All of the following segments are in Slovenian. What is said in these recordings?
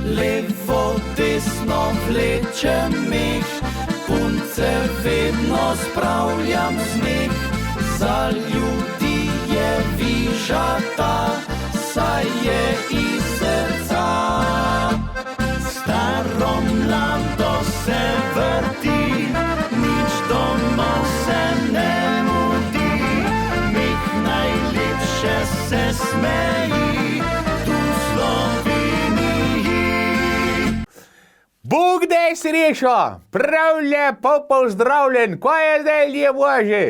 Levo, desno vlečem meh, punce vedno spravljam smeh. Za ljudi je vižata, saj je iz srca. Staro mlado se vrti, nič doma se ne mudi. Meh najlepše se smeji, tu v Sloveniji. Bog daj srečo, prav lepo pozdravljen, kaj je zdaj je Bože?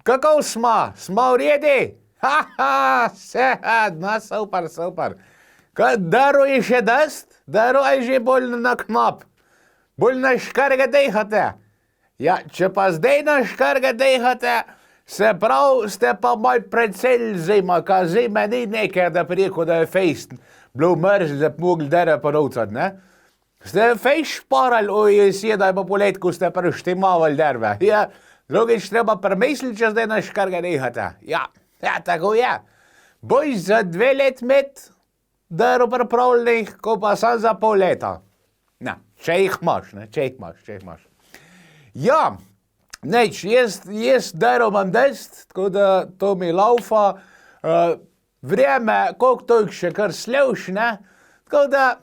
Kako smo? Smo v redi? No super, super. Daro je še dost? Daro je že bolj na knop? Bolj na škarga dejhate? Ja, če pa zdaj na škarga dejhate, se prav ste pa moj predsel zima, ka zima ni nekaj, da preko da je fejst, bilo mrz, da bi mogli dere ponovcat, ne? Ste fejst šparali o jesi, da je po poletku ste prištimavali derve, ja. Drugič treba premisliti, če zdaj na škarga dejhate. Ja, tako je. Boj za 2 let met, dero pripravljenih, ko pa sam za pol leta. Ne, če jih imaš, ne, če jih imaš. Ja, neč, jaz dero imam dest, tako da to mi laufa. Vreme, koliko toliko še kar slevš, ne, tako da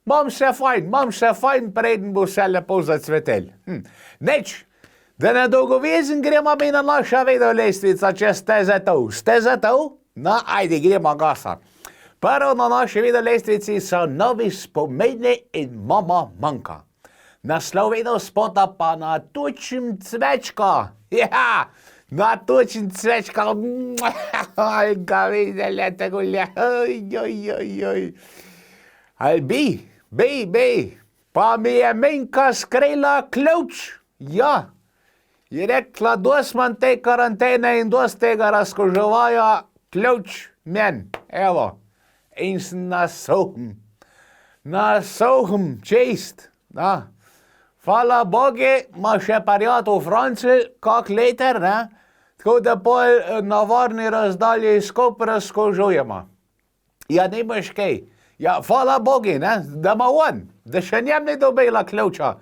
imam se fajn, preden bo vse lepo zacvetel. Neč, da ne dolgovezen gremo mi na naša video lestvica, če ste za to. Ste za to? No, ajde, gremo gasa. Prvo na naši video lestvici so novi spomeni in mama manjka. Naslov video spota pa Natučim cvečka. Ja, Natučim cvečka. Aj, ga videli, tako le. Ali bi. Pa mi je menjka skrela ključ. Ja. Je rekla, dost manj te karantene in dost tega razkoževaja, ključ mjen, evo. In sem na suhem, čist, da. Hvala Bogi, ima še prijatelj v Franciji, kak liter, ne? Tako da pol na varni razdalji skupaj razkožujemo. Ja, nimaš kaj. Ja, hvala Bogi, ne? Da ima on, da še njem ni dobila ključa.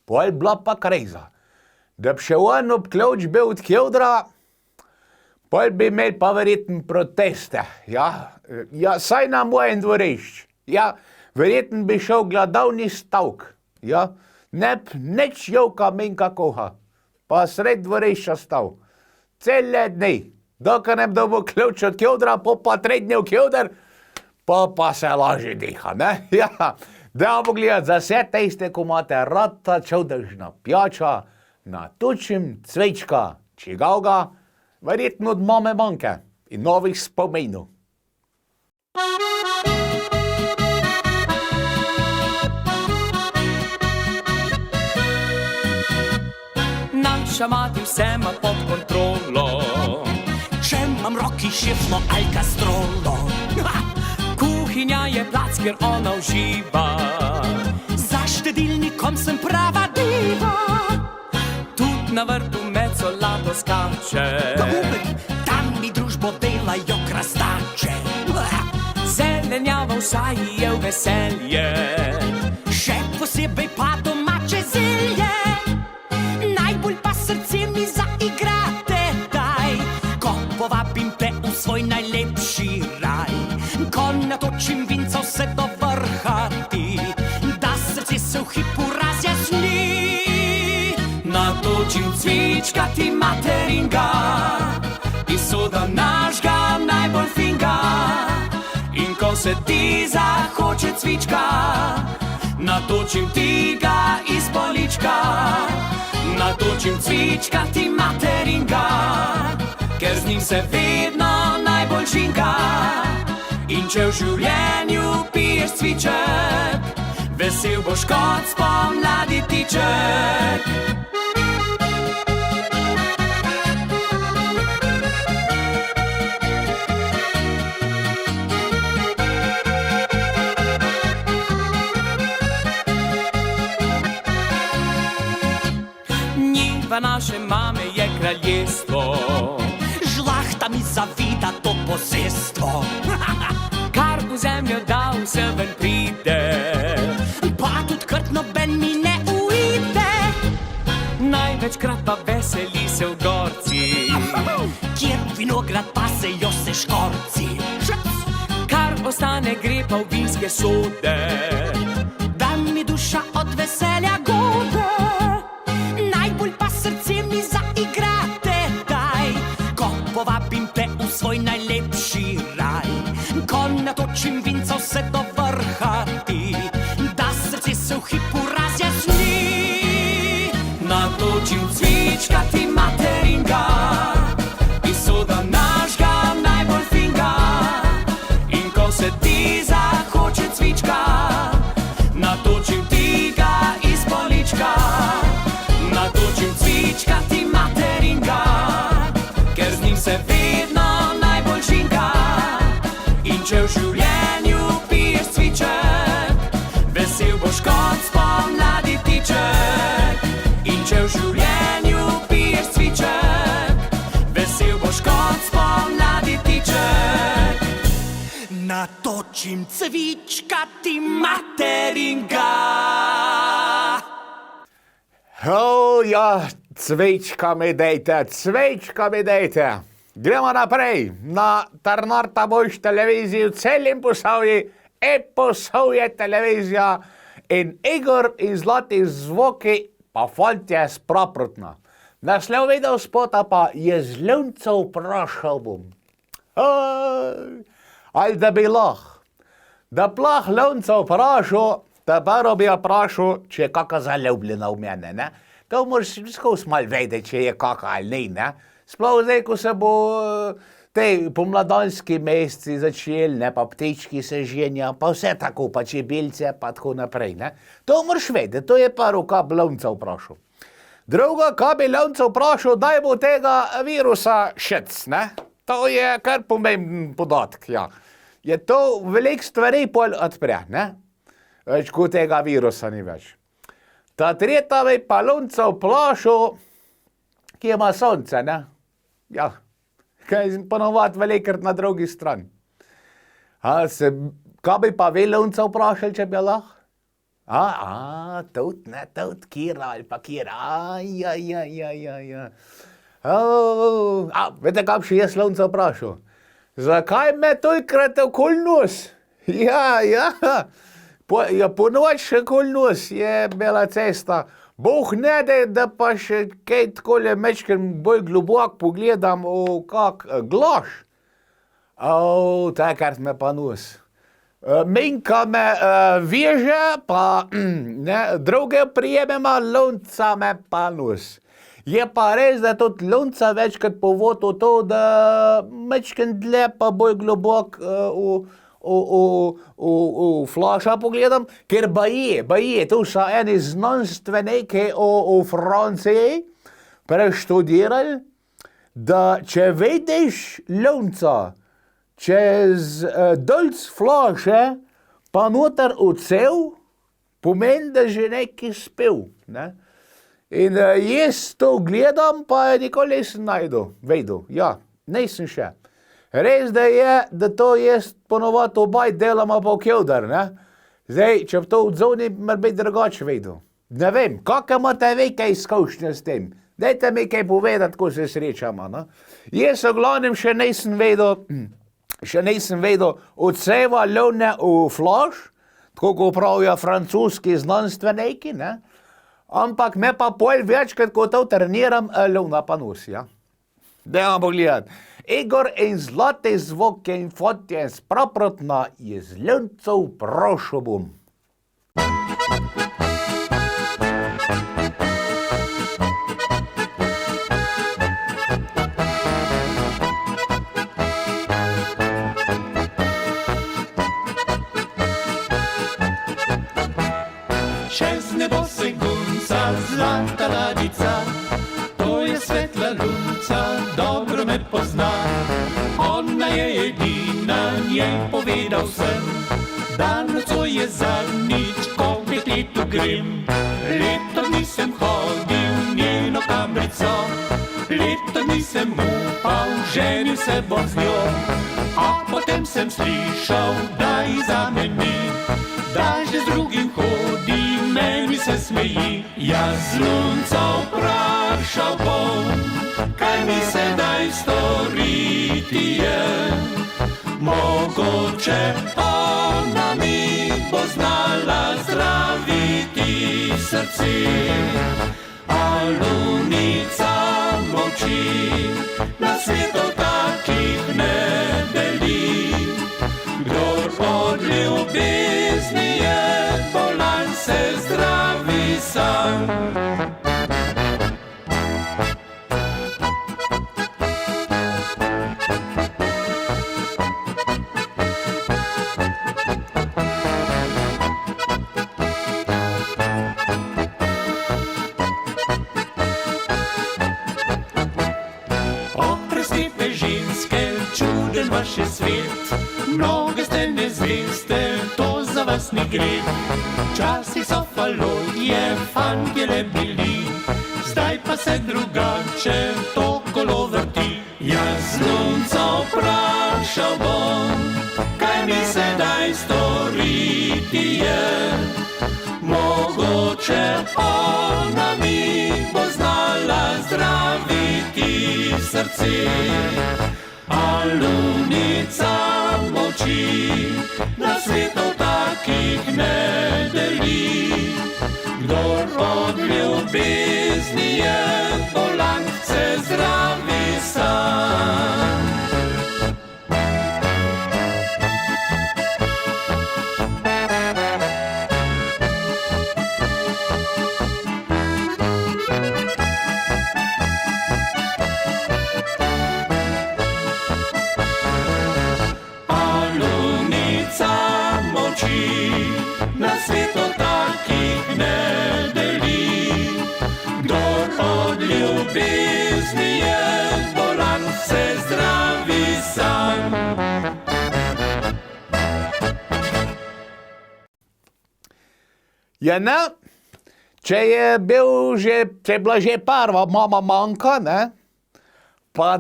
Pol bila pa kreza. Da bi še on ob ključ bil od kjodra, pol bi imel pa verjetno proteste. Ja, saj na mojem dvorišč. Ja, verjetno bi šel gladovni stavk. Ja, neč jovka menjka koha. Pa sred dvorišča stav. Cele dni. Dokaj ne bi dobil ključ od kjodra, pa 3 dni v kjodr, pa se lažje diha, ne? Ja. Dajmo gledati za vse tiste, ko imate rada čudežna pijača, Natučim cvečka, čigavga, verjetno od mame manjke in novih spomenov. Naša mati vse ima pod kontrolo, če imam roki širno ali kastrolo. Kuhinja je plac, kjer ona uživa, za štedilnikom sem prava diva. Tud na vrtu med solado skače, tam mi družbo delajo krastače. Zelenjava vsaj je v veselje, še posebej pa domače zelje. Najbolj pa srce mi zaigrate, daj, ko povabim te v svoj najlepši raj. Ko natočim vinca vse do vrha ti, da srce se v hipu razjasni. Natočim cvička ti materinga, iz soda našga najbolj finga. In ko se ti zahoče cvička, natočim ti ga iz polička. Natočim cvička ti materinga, ker z njim se vedno najbolj žinga. In če v življenju piješ cviček, vesel boš kot spomladi tiček. Njiva naše mame je kraljestvo, žlahta mi zavida to posestvo. Kar v zemljo dal in se ven pride. Pa tudi krt noben mi ne ujde. Največkrat pa veseli se v gorci, kjer vinograd pasejo se škorci. Kar ostane gre pa v vinske sode, da mi duša od veselja gode. Najbolj pa srce mi zaigrate, daj, ko povabim te v svoj najlepši raj. Ko natočim vinca vse do vrha ti, da srce se v hipu razjasni. Natočim cvička ti materinga, iz soda našga najbolj finga. In ko se ti zahoče cvička, natočim ti ga iz polička. Natočim cvička ti materinga, ker z njim se vedno najbolj žinga. In če v življenju piješ cviček, vesel boš kot spomladi tiček. In če v življenju piješ cviček, vesel boš kot spomladi tiček. Natočim cvička ti materinga. Ja, cvička mi dejte. Gremo naprej. Na Tarnarta boš televiziji v celim Posavji, Posavje televizija in Igor in Zlati zvoki, pa fantje spraprotno. Naslov video spota pa je z lunca vprašal bom. Ali da bi da plah lunca vprašal, da prvo bi vprašal, če je kaka zaljubljena v mene, ne? To moraš skozi mal vedeti, če je kaka ali ni, ne? Sploh zdaj, ko se bo te pomladanski meseci začeli, ne, pa ptički se ženja, pa vse tako, pa čebelce, pa tako naprej, ne. To moraš vedeti, to je prvo, kaj bi lunca vprašal. Drugo, kaj bi lunca vprašal, daj bo tega virusa šec, ne. To je kar pomemben podatek, ja. Je to veliko stvari pol odpre, ne. Več, ko tega virusa ni več. Ta tretja bi pa lunca vprašal, ki ima sonce, ne. Ja. Kaj ponovati velikrat na drugi strani. Kaj bi pa vi lunca vprašali, če bi lahko? Tudi, ne, tudi, kira ali pa kira, veste, kaj bi še jaz lunca vprašal? Zakaj me tolikrat okoli nos? Ja, po noč okoli nos je bela cesta. Bog ne da pa še kaj takole mečken bolj globok pogledam v kak glaš. Takrat me pa nos. Minka me veže, pa ne, druge prijemema, lunca me pa nos. Je pa res, da tudi lunca večkrat povotil to, da mečken dlje pa bolj globok v flaša pogledam, ker baje, tu so eni znanstveniki v Franciji preštudirali, da če vidiš lunca čez dolc flaše, pa noter odsev, pomeni, da že neki spil, ne. In jaz to gledam, pa nikoli nisem vedel, ja, nisem še. Res da je, da to jaz ponovadi obaj delama pa kjevdar, ne? Zdaj, če to odzovni, mora biti drugače vedel. Ne vem, kakve imate vi kaj izkušnje s tem? Dajte mi kaj povedati, ko se srečamo, no? Jaz v glavnem še nisem vedel odseva lune v flaš, tako ko pravijo francoski znanstveniki, ne? Ampak me pa pol večkrat, ko to treniram, luna pa nos, ja? Dajmo pogledati. Igor in Zlati zvoki in fotje spraprotno je z lunca vprašal bom. Čez nebo se gunca zlata radica, to je svetla lunca, dobro me pozna. Ona je edina, njej povedal sem, da nocuje zadnjič, ko k dekletu grem. Leto nisem hodil njeno kamrico, leto nisem upal, ženil se bom z njo. A potem sem slišal, da ji zameni smeji. Jaz lunca vprašal bom, kaj mi sedaj storiti je. Mogoče ona mi bo znala zdraviti srce. A lunica molči, na svetu takih ne deli. Kdor od ljubezni je bolan, se zdravi sam. Oprostite ženske, čuden vaš je svet. Mnoge ste nezveste, to za vas ni greh. Včasih so falonje fantje le bili, zdaj pa se drugače to kolo vrti. Jaz lunca vprašal bom, kaj mi sedaj storiti je. Mogoče ona mi bo znala zdraviti srce. A lunica molči, na svetu takih ne deli. Kdor od ljubezni je bolan, se zdravi sam. Na svetu takih ne deli. Kdor od ljubezni je bolan, se zdravi sam. Ja, ne, če je bila že prva mama manjka, ne, pa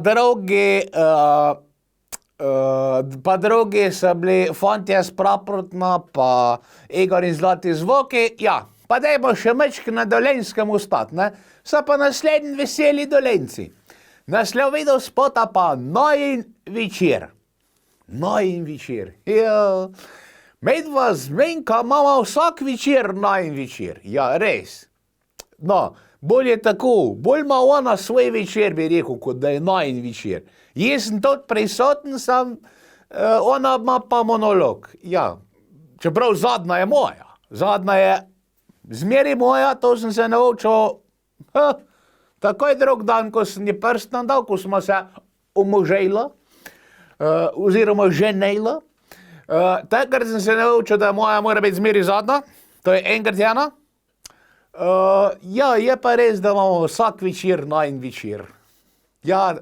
drugi so bili fantje s Praprotna, pa Igor in Zlati zvoki, ja, pa dajmo še mečk na Dolenjskem ostati, ne, so pa naslednji veseli Dolenjci. Naslov video spota pa Najin večer. Najin večer, ja. Medva zmenka imamo vsak večer najin večer, ja, res. No, bolje tako, bolj ima ona svoj večer, bi rekel, kot da je najin večer. Jaz sem tudi prisoten, ona ima pa monolog. Ja, čeprav zadnja je moja. Zadnja je zmeri moja, to sem se naučil takoj drug dan, ko sem je prst nadal, ko smo se omožejla, oziroma ženejla. Takrat sem se naučil, da moja mora biti zmeri zadnja, to je enkrat ena. Ja, je pa res, da imamo vsak večer najin večer. Ja,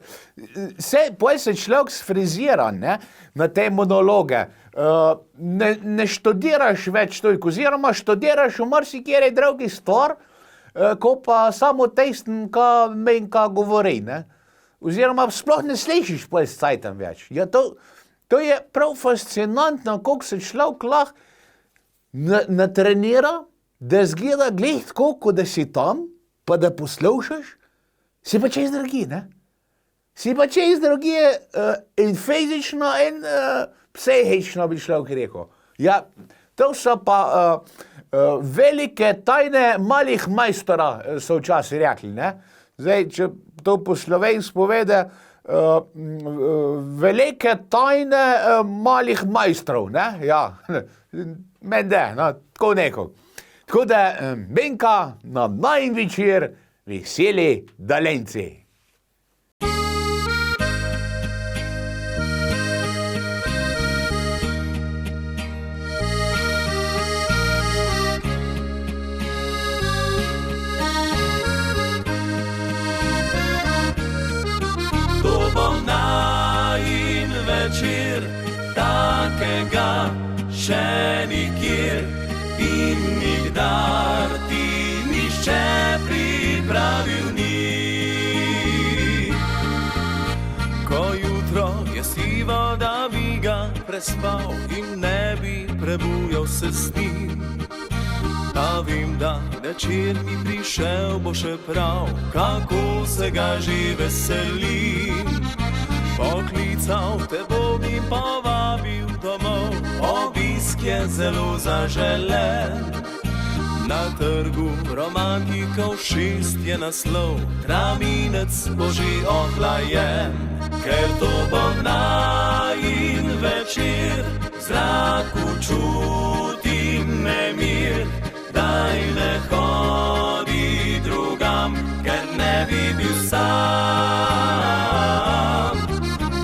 potem se človek sfrizira, ne, na te monologe. Ne študiraš več toliko, oziroma študiraš v marsikjeri drugi stvar, ko pa samo testen, ka govori, ne. Oziroma sploh ne slišiš potem s cajtom več. Ja, to je prav fascinantno, koliko se človek lahko natrenira, da zgleda glih tako, kot da si tam, pa da poslušaš, si pa čez drugi, ne. Si pa čez drugi in fizično in psihično, bi človek rekel. Ja, to so pa velike tajne malih majstora, so včasih rekli, ne. Zdaj, če to po slovensko povede, velike tajne malih majstrov, ne, ja, mende, no, tako neko. Tako da, Benka, na najin večer, veseli Dolenjci. Večer takega še nikjer in nikdar ti nišče pripravil ni. Ko jutro je sivo, da bi ga prespal in ne bi prebujal se s njim, pa vem, da večer mi prišel bo še prav, kako se ga že veselim. Poklical te bom in povabil domov, obisk je zelo zaželen. Na trgu romantikov 6 je naslov, traminec bo že ohlajen. Ker to bo najin večer, v zraku čutim nemir. Daj ne hodi drugam, ker ne bi bil sam.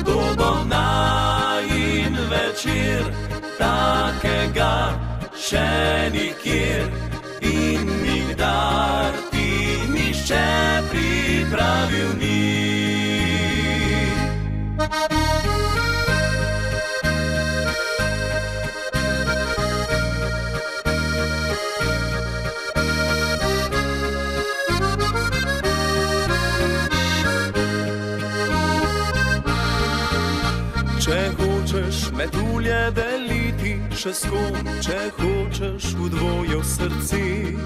To bo najin večer, takega še nikjer in nikdar ti nišče pripravil ni. Če hočeš metulje deliti še s kom, če hočeš v dvoje v srci,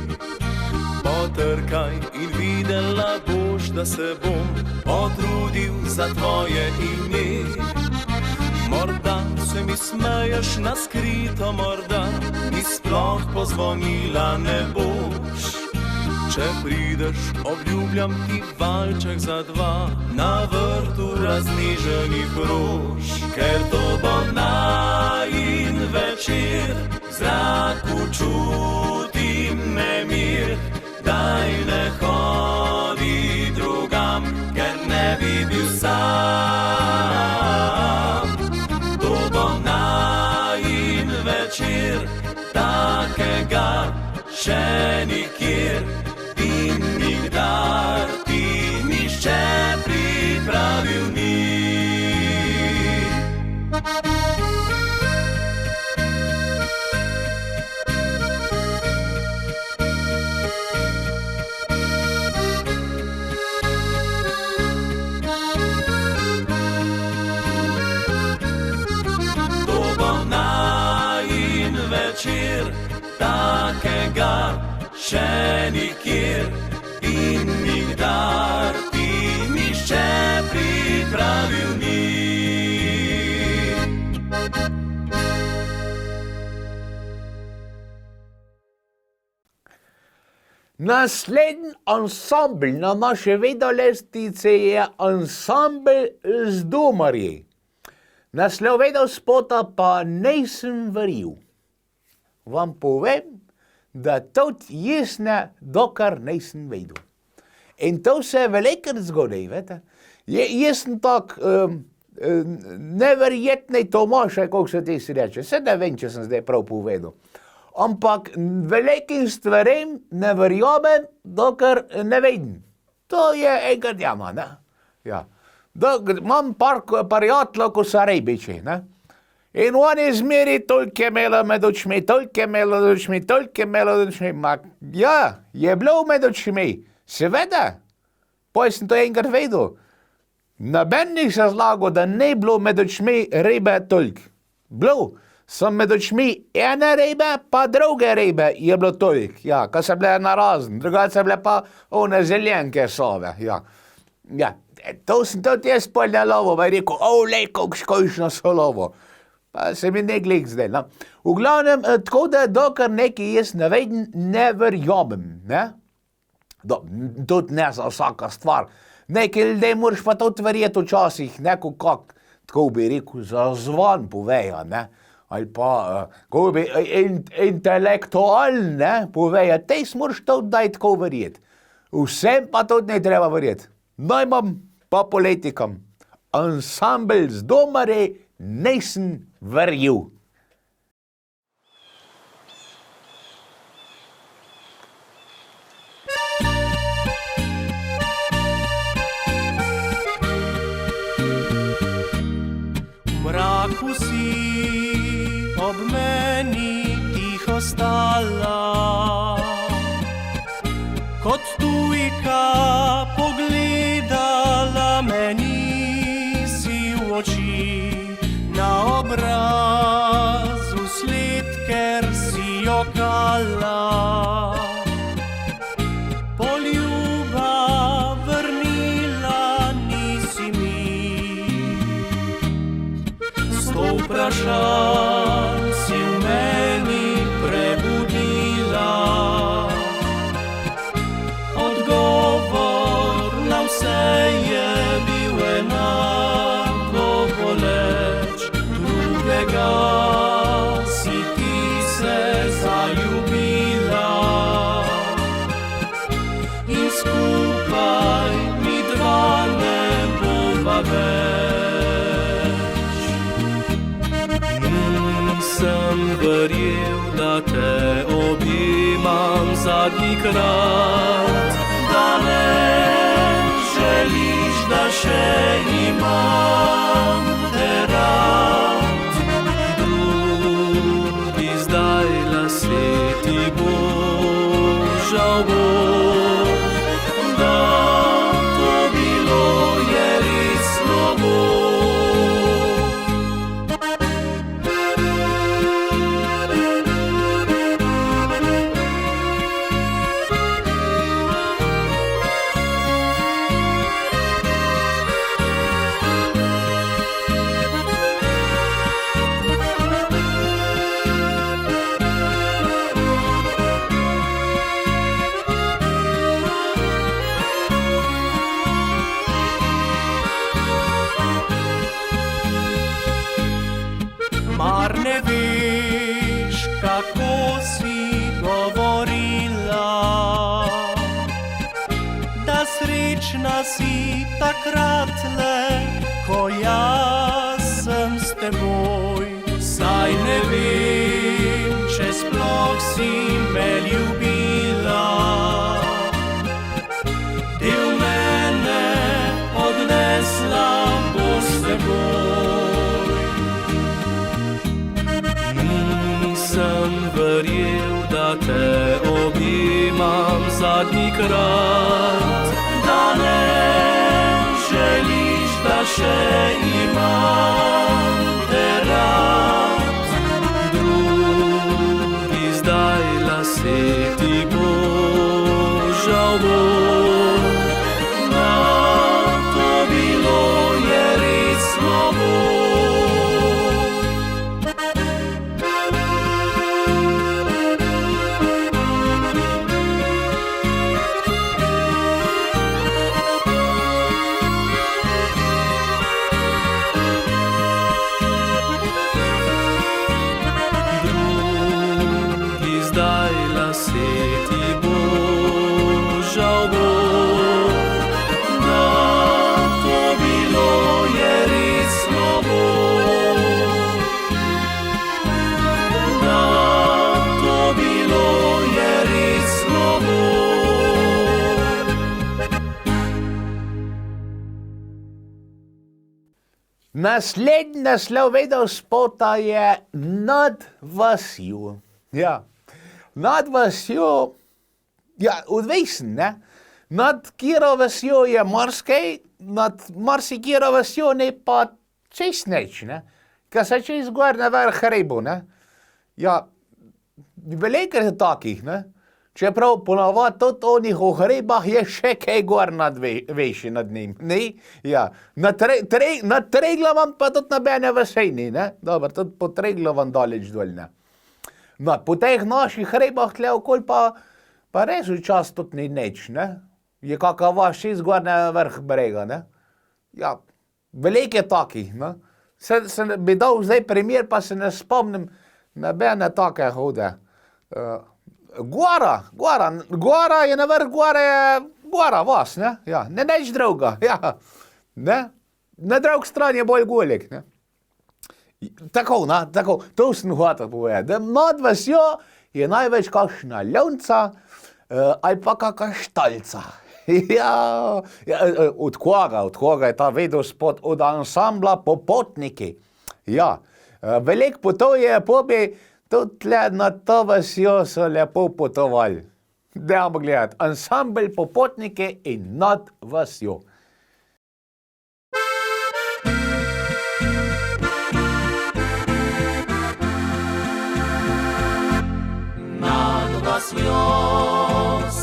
potrkaj in videla boš, da se bom potrudil za tvoje ime. Morda se mi smeješ na skrito, morda mi sploh pozvonila ne boš. Če prideš, obljubljam ti valček za dva na vrtu razniženih rož. Ker to bo najin večer, v zraku čutim nemir. Daj ne hodi drugam, ker ne bi bil sam. To bo najin večer, takega še nikjer in nikdar ti nišče pripravil ni. To bo najin večer, takega še nikjer in nikdar ti nišče pripravil ni. Naslednji ansambl na naše vedolestice je ansambl z Domarji. Naslovedal spota pa nisem verjel. Vam povem, da tudi jaz ne, dokar nisem vedel. In to se velikrat zgodi, veste. Jaz sem tak neverjetnej Tomaš, kako se ti si reče. Se ne vem, če sem zdaj prav povedal. Ampak velikim stvarem ne verjamem, dokar ne vem. To je enkrat jama, ne? Ja. Imam par prijateljev, ko so Rejbiči, ne? In oni zmeri toliko je imelo med očmi, toliko je imelo med očmi, toliko je imelo med očmi. Ja, je bilo med očmi, seveda. Potem sem to enkrat vedel. Noben ni se zlagal, da ne bilo med očmi ribe toliko. Bilo. Sem med očmi ene ribe, pa druge ribe je bilo toliko. Ja, ko so bile narazen, drugače so bile pa one zeljenke sove. Ja. Ja, to sem tudi jaz pol na lovo, pa je rekel, lej, kako školjšno so lovo. Pa se mi ne glik zdaj, no. V glavnem, tako da dokar nekaj jaz ne vem, ne verjamem, ne. Tudi ne za vsaka stvar. Nekaj ljudje moraš pa tudi verjeti včasih, neko kak, tako bi rekel, za zvon povejo, ne. Ali pa, kako bi, intelektualne povejo, tejs moraš tudi daj tako verjeti. Vsem pa tudi ne treba verjeti. Najmanj pa politikam. Ansambl z Domarji nisem verjel. V mraku si ob meni tiho stala, kot tujka pogledala meni si v oči, na obrazu sled, ker si jokala. da te objimam zadnji krat, da ne želiš, da še imam te rad. Drugi zdaj lase ti bo, žal bo, da to bilo je res slabo. Mar ne veš, kako si govorila, da srečna si takrat le, ko jaz sem s teboj. Saj ne vem, če sploh si me ljubila, del mene odnesla bo s teboj. Nisem verjel, da te objimam zadnji krat, da ne želiš, da še imam te rad. Drugi zdaj lase ti bo, žal bo, da to bilo je res slabo. Zdaj lase ti bo, žal bo, da to bilo je res slabo. Da to bilo je res slabo. Naslednji naslov videospota je Nad vasjo. Ja. Nad vasjo, ja, odvisen, ne? Nad katero vasjo je marsikaj, nad marsikatero vasjo ne pa čist nič, ne? Ker se čist gor na vrh hribu, ne? Ja, veliko je takih, ne? Čeprav ponavadi tudi onih v hribah je še kaj gor nad vejši nad njim, ne? Ja, nad Triglavom pa tudi nobene vasi ni, ne? Dobro, tudi po Triglavom daleč dol, ne? No, po teh naših hribah tle okoli pa res včasih tudi ni nič, ne? Je kakva vas čist gor na vrh brega, ne? Ja, veliko je takih, ne? Se bi dal zdaj primer, pa se ne spomnim nobene take hude. Gora je na vrh gore, gora vas, ne? Ja, ne nič druga, ja, ne? Na drugi strani je bolj golik, ne? Tako, ne, tako, to sem hotel povedati, da nad vasjo je največ kakšna ljunca ali pa kakšna štalca. Ja, od koga je ta videospot? Od ansambla Popotniki. Ja, veliko potuje, pobi, tudi tle nad to vasjo so lepo potovali. Dajmo gledati, ansambl Popotniki in Nad vasjo.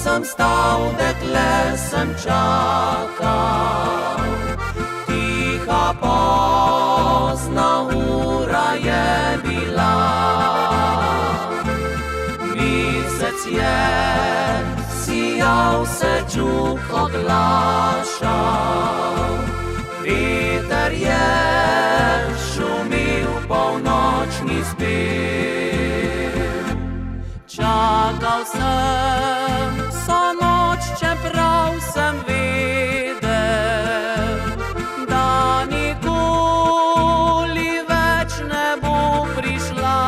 Sem stal, dekle sem čakal, tiha pozna ura je bila. Mesec je sijal, se čuk oglašal, veter je šumil polnočni zbir. Čakal sem vso noč, čeprav sem vedel, da nikoli več ne bo prišla.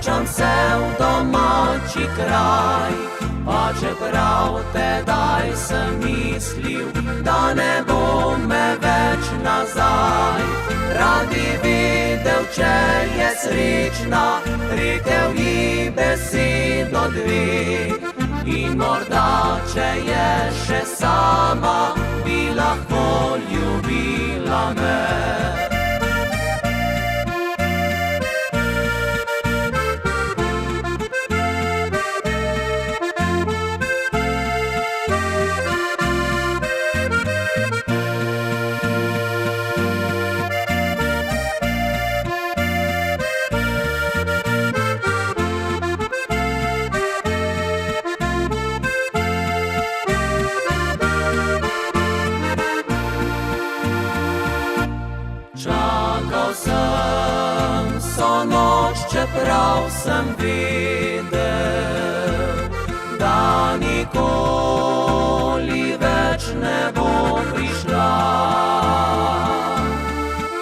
vračam se v domači kraj. Pa čeprav tedaj sem mislil, da ne bo me več nazaj. Rad bi videl, če je srečna, rekel ji besedo dve. In morda, če je še sama, bi lahko ljubila me. Čakal sem vso noč, čeprav sem vedel, da nikoli več ne bo prišla.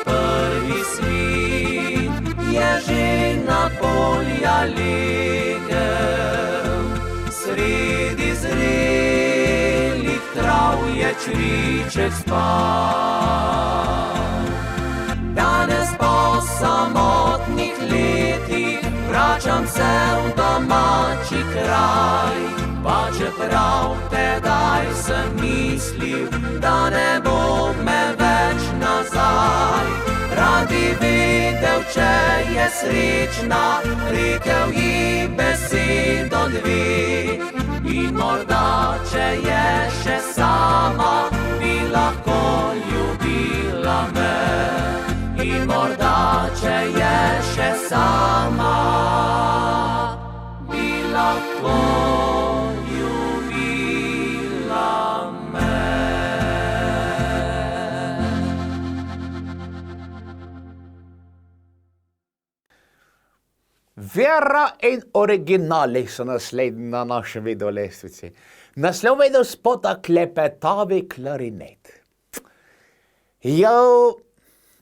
Prvi svit je že na polja legel, sredi zrelih trav je čriček spal. Danes po samotnih letih vračam se v domači kraj. Pa čeprav tedaj sem mislil, da ne bo me več nazaj. Rad bi videl, če je srečna, rekel ji besedo dve. In morda, če je še sama, bi lahko ljubila me. In morda, če je še sama, bi lahko ljubila me. Vera in originali so naslednji na naši videolestvici. Naslov videospota Klepetavi klarinet.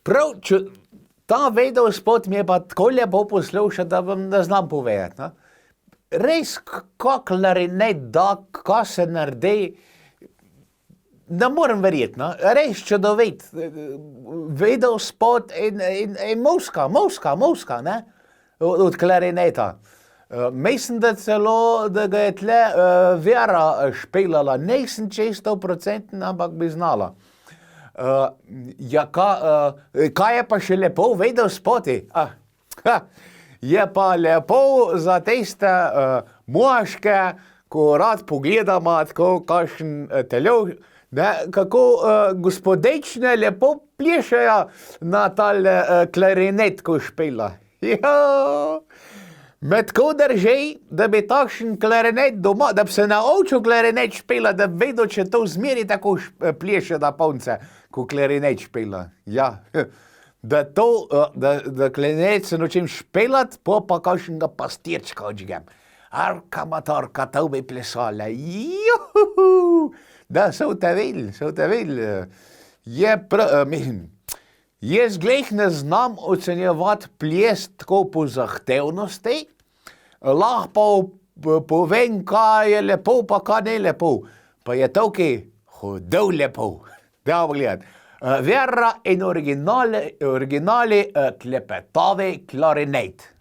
Prav, ta videospot mi je pa tako lepo poslušati, da vam ne znam povedati. No? Res, kako klarinet da, kako se naredi, ne morem verjeti. No? Res čudovit. Videospot in muska, ne? Od klarineta. Mislim, da celo, da ga je tle Vera špilala. Nisem čisto 100%, ampak bi znala. Kaj je pa še lepo v videospoti? Je pa lepo za tiste moške, ko rad pogledamo tako kakšen televizor, kako gospodečne lepo plešejo na tale klarinet, ko špila. Med ko drži, da bi takšen klarinet doma, da bi se naučil klarinet špila, da bi vedel, če to zmeri tako pleše na polnce, ko klarinet špila. Ja, da klarinet se naučim špilat, pa kakšnega pastirčka odžgem. Arka matorka, to bi plesala. Juhu! Da, so te videli. Jaz glih ne znam ocenjevati ples tako po zahtevnosti, lahko povem, kaj je lepo, pa kaj ne lepo. Pa je tukaj hudo lepo. Da pogledati. Vera in originali Klepetavi klarinet.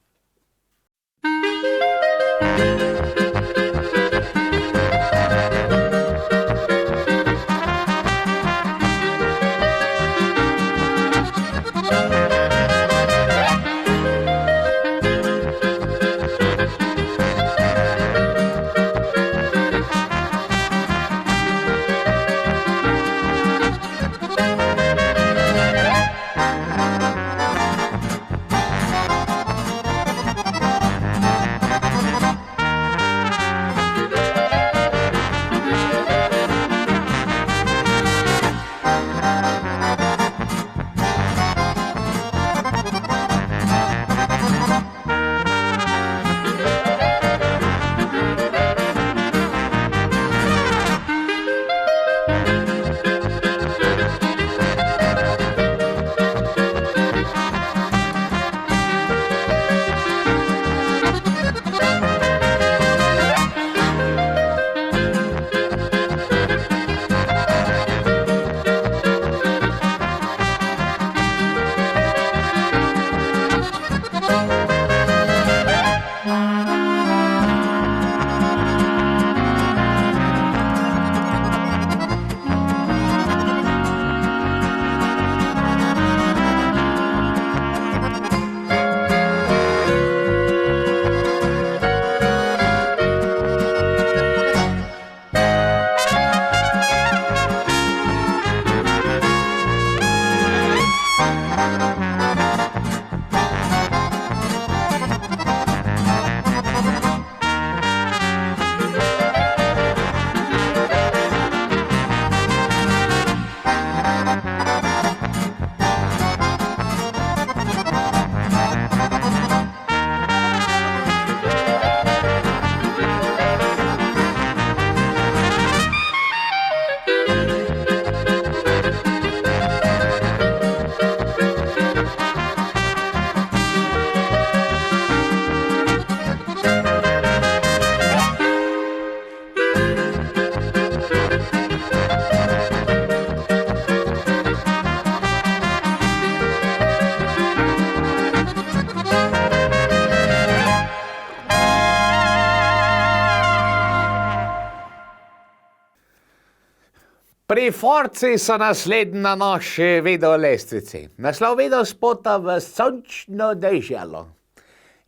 Priforci so naslednji na naši videolestvici. Naslov videospota v sončno deželo.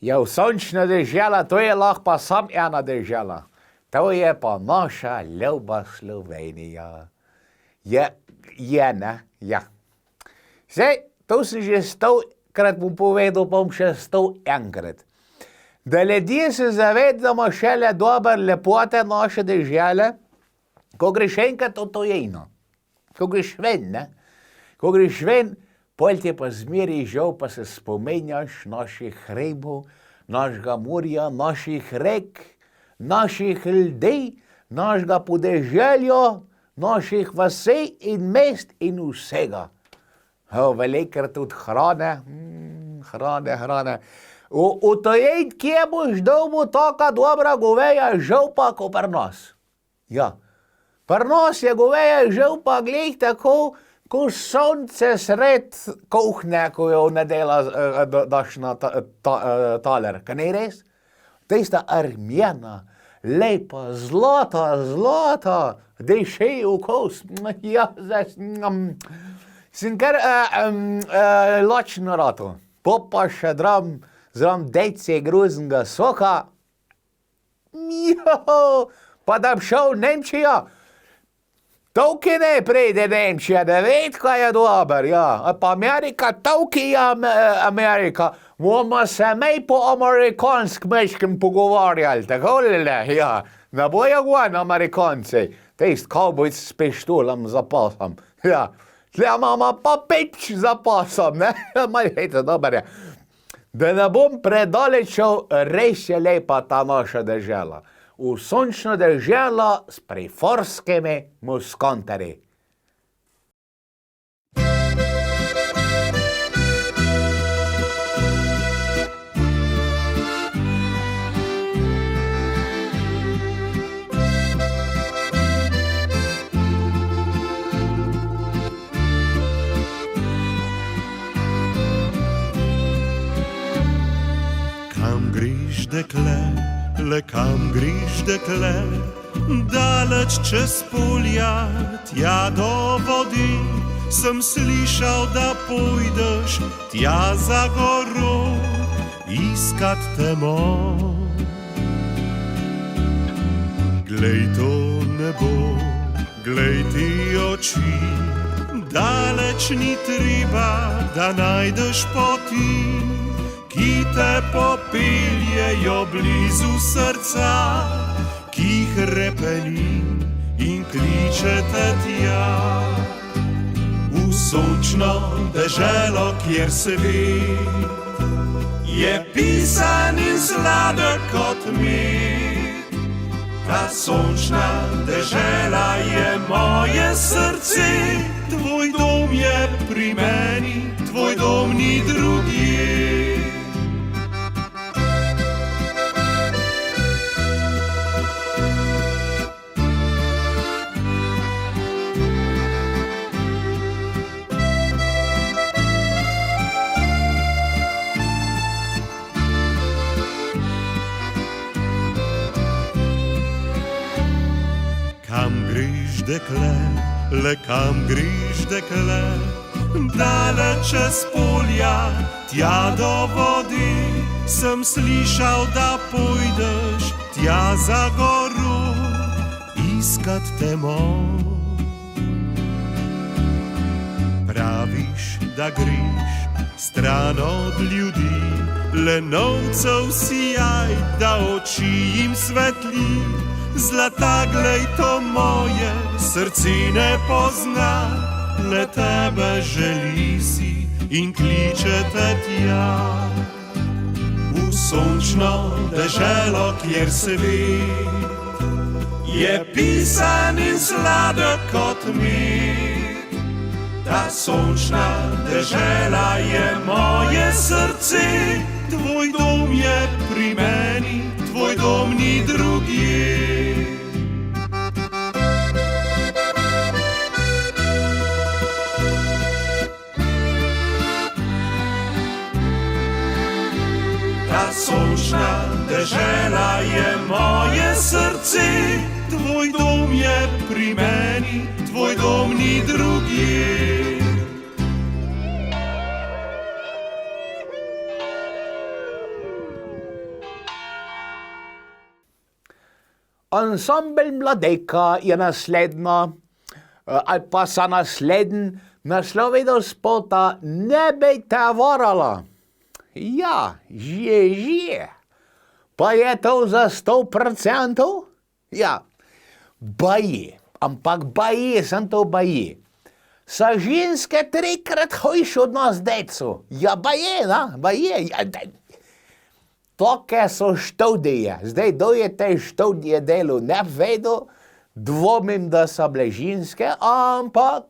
Ja, v sončno deželo, to je lahko pa sam ena dežela. To je pa naša ljuba Slovenija. Je, ne? Ja. Zdaj, to sem že 100-krat bom povedal, bom še 101-krat. Da ljudje se zavedamo šele dobre lepote naše dežele, ko greš enkrat v tujino, ko greš ven, ne? Ko greš ven, pol ti pa zmeri žal, pa se spomenjaš naših hribov, našega morja, naših rek, naših ljudi, našega podeželja, naših vasej in mest in vsega. Velikrat tudi hrane, hrane. V tujini, kje boš dobil taka dobra goveja, žal pa ko pri nas. Ja. Pri nas je goveja žal pa glej tako, ko sonce sred kuhne, ko jo nedela daš na taler. Kaj ne res? Tista armjena, lepa, zlata, dejšej okus. Ja, zdaj sem kar lačen ratu. Pa še zram dejce groznega soka. Jo, pa da bi šel v Nemčijo. Tolki ne pride Nemčija, da ved, kaj je dober, ja. Pa Amerika, tolki je Amerika. Bomo se mej po amerikansk mečkem pogovarjali, tako li ne, ja. Ne bojo gwan Amerikanci. Tejst cowboy s pištolom za pasom, ja. Tle imamo pa peč za pasom, ne. Majhejte, dober je. Da ne bom predalečal, res je lepa ta naša dežela. V sončno deželo s priforskimi muskantarji. Kam greš, dekle? Le kam greš, dekle, daleč čez polja, tja do vodi, sem slišal, da pojdeš tja za goro, iskat temo. Glej to nebo, glej ti oči, daleč ni treba, da najdeš poti, ki te popeljejo blizu srca, ki hrepeni in kličete tja. V sončno deželo, kjer svet je pisan in sladek kot med. Ta sončna dežela je moje srce, tvoj dom je pri meni, tvoj dom ni drugje. Kam greš, dekle, le kam greš, dekle, daleč čez polja, tja do vodi, sem slišal, da pojdeš tja za goro, iskat temo. Praviš, da greš stran od ljudi, le novcev sijaj, da oči jim svetli. Zlata, glej to moje, srce ne pozna, le tebe želi si in kliče te tja. V sončno deželo, kjer svet je pisan in sladek kot med. Ta sončna dežela je moje srce, tvoj dom je pri meni, tvoj dom ni drugje. Ta sončna dežela je moje srce, tvoj dom je pri meni, tvoj dom ni drugje. Ansambel Mladejka je naslednja, ali pa sa naslednji naslovil spota Ne bi te varala. Ja, že. Pa je to za 100%? Ja, baje, ampak baje, sem to baje. Sa ženske 3-krat hojš od nas deco. Ja, baje, baje. Ja, Take so študije. Zdaj, kdo je te študije delal, ne vedo, dvomim, da so bile ženske, ampak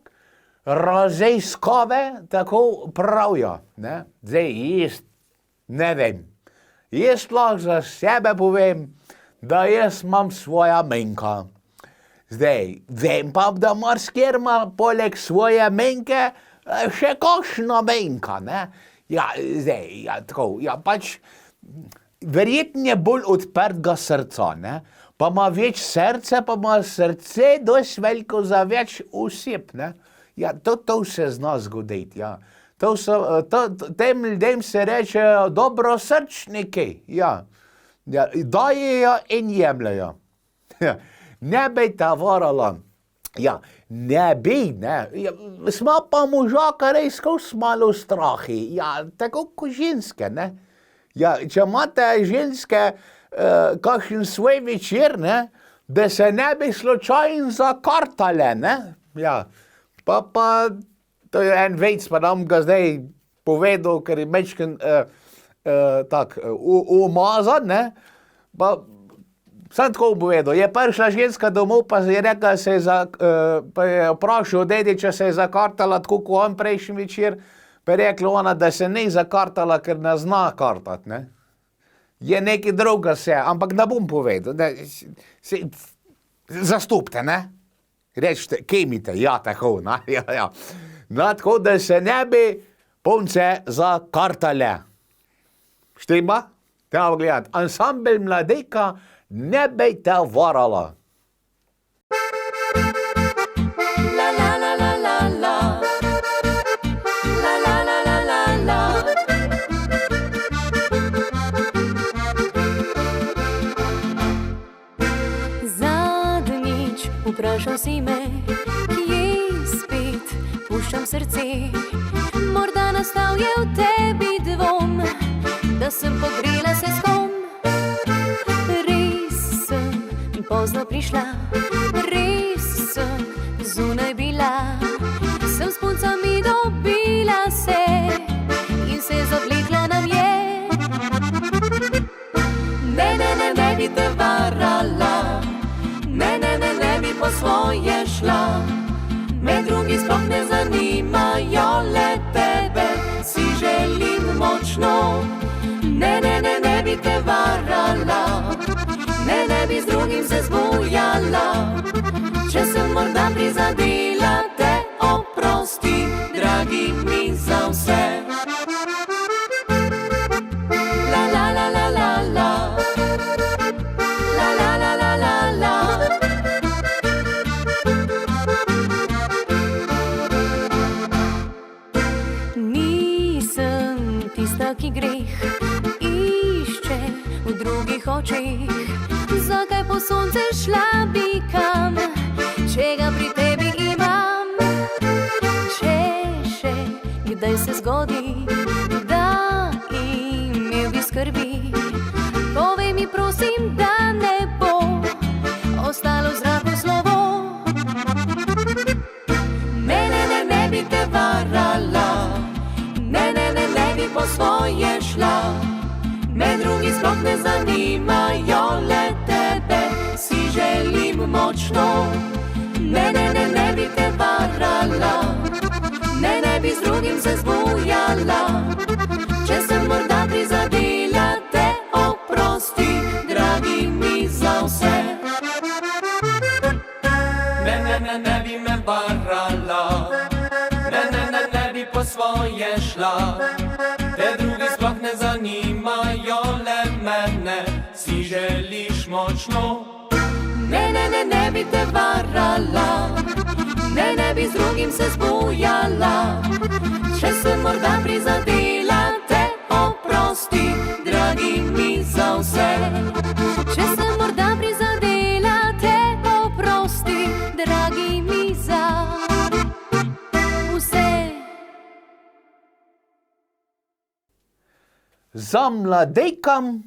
raziskave tako pravijo. Ne? Zdaj, jaz ne vem. Jaz lahko za sebe povem, da jaz imam svoja menka. Zdaj, vem pa, da marsikjer ima poleg svoje menke še kakšna menka, ne? Ja, zdaj, ja, tako, ja, pač verjetno je bolj odprtega srca, ne? Pa ima več srce, pa ima srce dosti veliko za več oseb, ne? Ja, to se zna zgoditi, ja. Tem ljudem se reče dobrosrčniki, ja. Ja, dajejo in jemljajo. Ja, ne bi te varala. Ja, ne bi, ne. Ja, smo pa možaka res skozi malo strahi. Ja, tako kot ženske, ne. Ja, če imate ženske kakšen svoj večer, ne, da se ne bi slučajno zakartale, ne. Ja, pa to je en vec, pa nam ga zdaj povedal, ker je mečken umazan, ne, pa sem tako povedal, je prišla ženska domov, pa je rekla, pa je vprašal dedi, če se je zakartala tako kot on prejšnji večer, pa je rekla ona, da se ni zakartala, ker ne zna kartati, ne. Je nekaj druga se, ampak ne bom povedal, da zastupite, ne. Rečete, kemite, ja, tako, ne, ja. No, tako da se ne bi punce zakartale. Štima? Treba gledati. Ansambel Mladejka Ne bi te varala. La la la la la la. La la la la la la. Zadnjič vprašal si me, kje spet puščam srce. Morda nastal je v tebi dvom, da sem pogrela se s kom. Pozno prišla, res sem zunaj bila, sem s puncami dobila se in se zavlekla nam je. Ne bi te varala, ne bi po svoje šla, me drugi sploh ne zanimajo, le tebe si želim močno. Ne bi te varala, ne bi z drugim se zbujala, če sem morda prizadela, te oprosti, dragi mi za vse. La la la la la la. La la la la la la. Nisem tista, ki greh išče v drugih očeh. Zakaj po sonce šla bi kam, če ga pri tebi imam? Če še kdaj se zgodi, da imel bi skrbi, povej mi prosim, da ne bo ostalo v zraku slovo. Ne bi te varala, ne bi po svoje šla, me drugi sploh ne zanimajo, le tebe si želim močno. Ne bi te varala, ne bi z drugim se zbujala, če sem morda prizadela, te oprosti, dragi mi za vse. Ne bi me varala, ne bi po svoje šla, te drugi sploh ne zanimajo, le mene si želiš močno. Ne ne bi te varala, ne bi z drugim se zbujala. Če se morda prizadela, te oprosti, dragi mi za vse. Če se morda prizadela, te oprosti, dragi mi za vse. Za mladejkam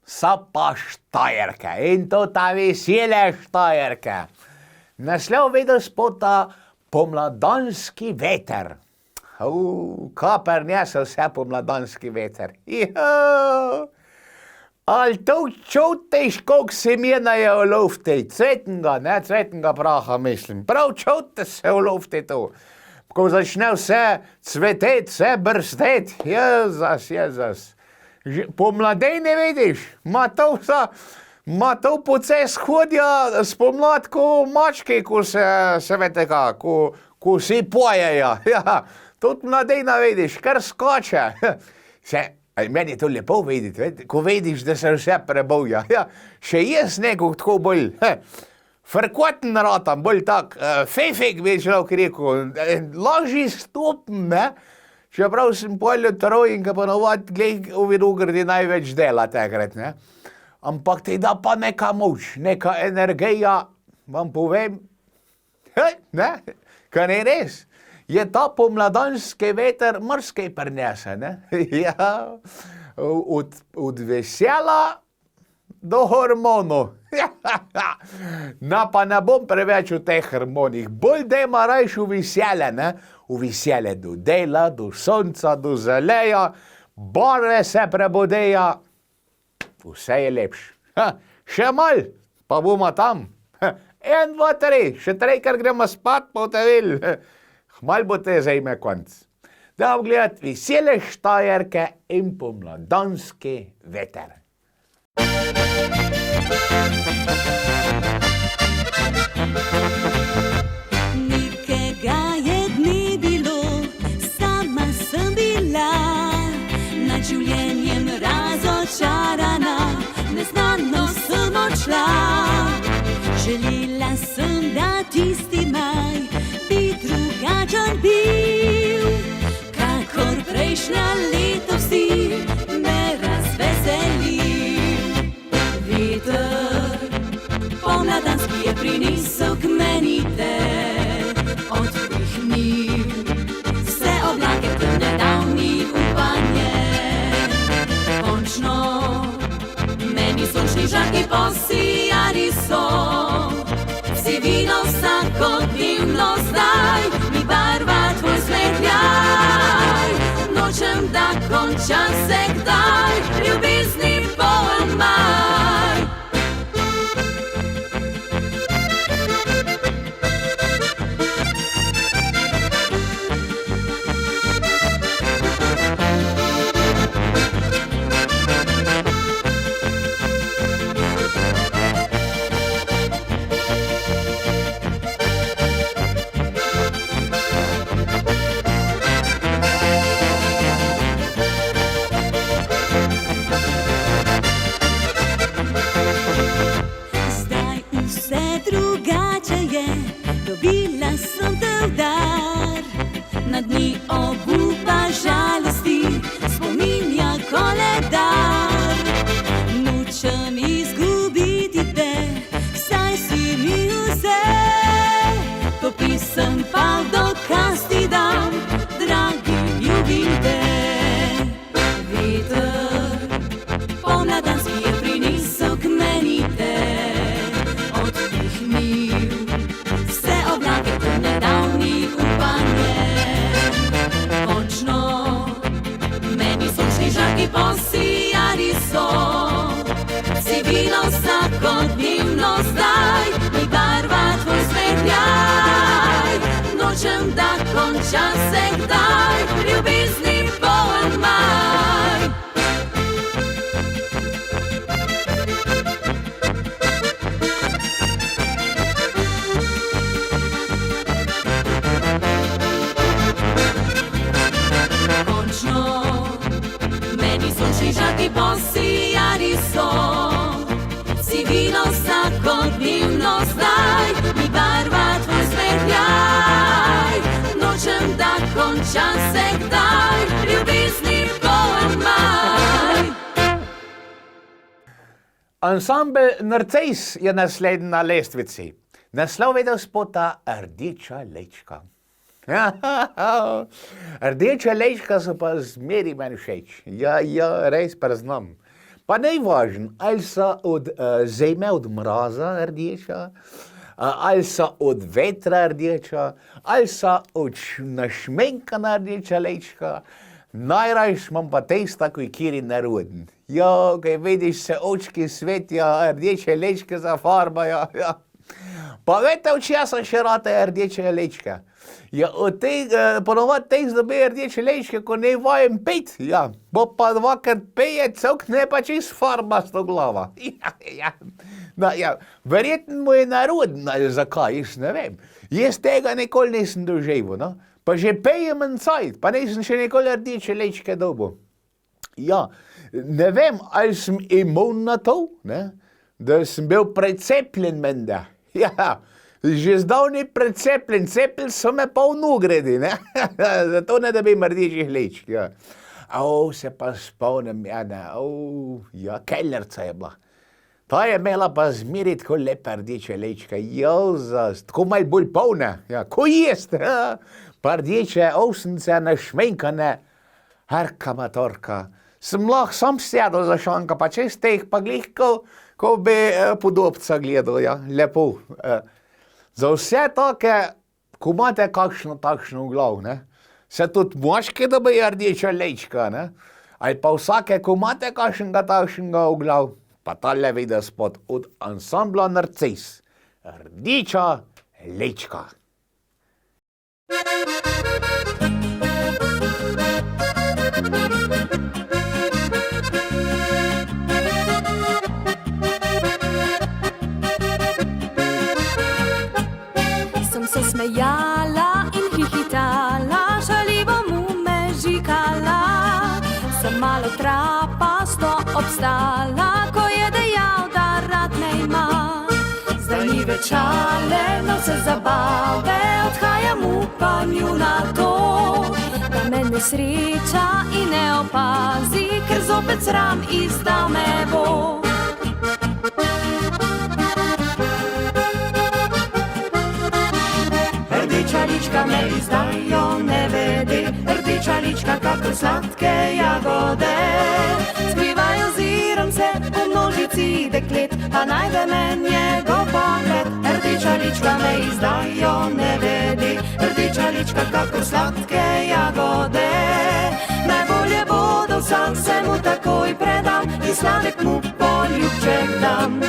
so pa Štajerke in to ta vesele Štajerke. Naslov vedel spota Pomladanski veter. Kaj prinese vse pomladanski veter? Ali to čutiš, koliko semena je v lufti? Cvetnega praha mislim. Prav čuti se v lufti to. Ko začne vse cveteti, vse brsteti. Jezus. Pomladej ne vidiš. Ma to proces hodja spomlad, ko mačke, ko se vete kako, ko si pojejo. Ja, tudi mladej ne vidiš, kar skoče. Meni je to lepo videti, ko vidiš, da se vse prebavlja. Ja, še jaz neko tako bolj frkoten ratam, bolj tak, fejfek bi človek rekel, lažji stopim, ne? Čeprav sem poljo trojinka, ponovadi glej v vinogradi največ dela takrat, ne? Ampak ti da pa neka moč, neka energija, vam povem, ne? Kaj ne res? Je ta pomladanski veter marsikaj prinese, ne? Ja, od vesela do hormonov. No, pa ne bom preveč v teh hormonih, bolj dajma rajš v vesele, ne? V vesele do dela, do sonca, do zeleja, barve se prebudeja, vse je lepš. Še mal, pa bomo tam. 1, 2, 3, še 3, ker gremo spat, pa te vil. Hmal bo te zajme konc. Dam gledat vesele Štajerke in pomladanski veter. Nikega je dni bilo, sama sem bila, nad življenjem razočarana, neznano sem odšla. Želela sem, da tisti maj bi drugačen bil, kakor prejšnja leto vsi me razveselil. Veter pomladanski je prinesel k meni te, odpihnil vse oblake temne, dal mi upanje. Končno meni sončni žarki posijali so, sivino vsakodnevno zdaj mi barva tvoj smetljaj. Nočem, da konča se kdaj, ljubezni poln maj. Dobila sem te v dar, na dni obupa žalosti spominja koledar. Nočem izgubiti te, saj si mi vse, to pisem pa v dokaz ti dam, dragi ljubim te. Veter pomladanski je prinesel k meni te, odpihnil vse oblake temne, dal mi upanje. Končno meni sončni žarki posijali so, sivino vsakodnevno zdaj mi barva tvoj smetljaj. Nočem, da konča se kdaj, ljubezni poln maj. Žarki posijali so, sivino vsakodnevno šanse kdaj, ljubezni poln maj. Ansambel Narcis je naslednji na lestvici. Naslov videospota Rdeča lečka. Rdeča lečka so pa zmeri meni všeč. Ja, res priznam. Pa najvažno, ali so od zime, od mraza rdeča, ali so od vetra rdeča, ali so od našmenkana rdeča lečka. Najrajš imam pa testa, ko je kiri naroden. Ja, kaj vidiš se očki svetijo, rdeče lečke zafarbajo. Ja. Pa veste, od česa še rate rdeče lečke? Ja, od tega, ponovad teh dobi rdeče lečke, ko ne vajem pet. Ja, bo pa dvakrat peje, cokne pa čist farbasto glava. Ja. No, ja, verjetno mu je naroden, ali zakaj, jaz ne vem. Jaz tega nikoli nisem doživel, no. Pa že pejem en cajt, pa nisem še nikoli rdeče lečke dobil. Ja, ne vem, ali sem imun na to, ne? Da sem bil precepljen menda. Ja, že zdavni precepljen, cepili so me pa v Nugredi, ne? Zato ne dobim rdečih lečk, ja. Se pa spomnim, ja, kellerca je bila. Ta je imela pa zmeri tako lepe rdeče lečke, tako malo bolj polne, ja, ko jest, ja. Pa rdeče osnice našmenkane, harka matorka. Sem lahko sam sedel za šanka, pa čez teh pa glih, ko bi podobca gledal, ja, lepo. Za vse take, ko imate kakšno takšno v glav, ne, se tudi moški dobijo rdeča lečka, ne, ali pa vsake, ko imate kakšnega takšnega v glav, pa tale videospot od ansambla Narcis, Rdeča lečka. Sem se smejala in hihitala, žaljivo mu me žikala. Sem malo trapasto obstala, ko je dejal, da rad me ima. Zdaj ni več šale, no vse zabave, odhajam v upanju na to, da me ne sreča in ne opazi, ker zopet sram izdal me bo. Rdeča lička me izdajo, ne vedi, rdeča lička kakor sladke jagode. Skrivajo zirom se v množici deklet, pa najde me njegov pogled. Rdeča lička me izdajo, ne vedi, rdeča lička kakor sladke jagode. Najbolje bo, da vsak se mu takoj predam in sladek mu poljubček dam.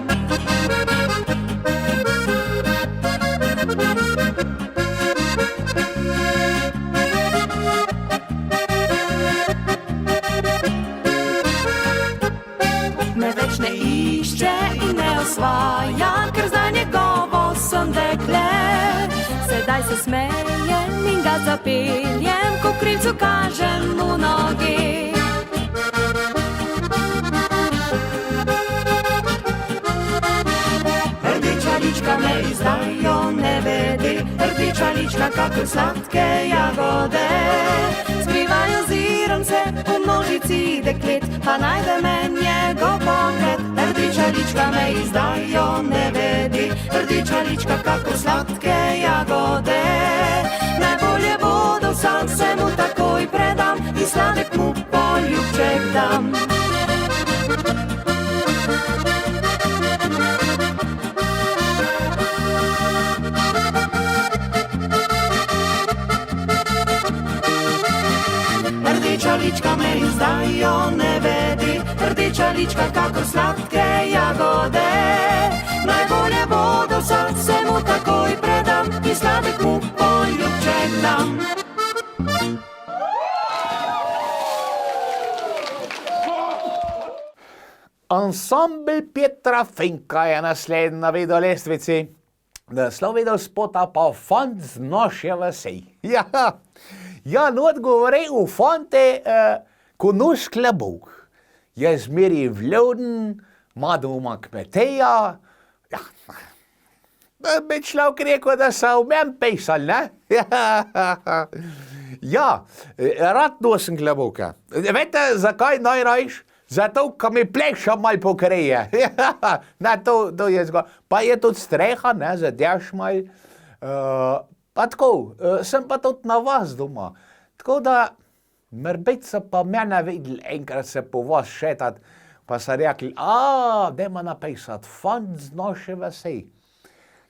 Me več ne išče in ne osvaja, ker zdaj njegovo sem dekle. Sedaj se smejem in ga zapeljem, ko krivcu kažem mu nogi. Rdeča lička me izdajo, ne vedi, rdeča lička kakor sladke jagode. Skrivajo zirom se v množici deklet, pa najde me njegov pogled. Rdeča lička me izdajo, ne vedi, rdeča lička kakor sladke jagode. Najbolje bo, da vsak se mu takoj predam in sladek mu poljubček dam. Rdeča lička me izdajo, ne vedi, rdeča lička kakor sladke jagode. Najbolje bo, da vsak se mu takoj predam in sladek mu poljubček dam. Ansambel Petra Finka je naslednji na videolestvici. Naslov videospota pa Fant z naše vasi. Ja, not govori v fante, ko nos klebov. Je zmeri vloden, ima doma kmeteja. Ja, bi človek rekel, da so v meni pisali, ne? Ja, rad nosim klobuke. Veste, zakaj najrajš? Zato, ko mi pleša mal pokreje. Ne, to je zgo. Pa je tudi streha, ne, za dež mal. Pa tako, sem pa tudi na vas doma. Tako da, morbit so pa mene videli enkrat se po vas šetat, pa so rekli, dajmo napisat, fant z naše vasi.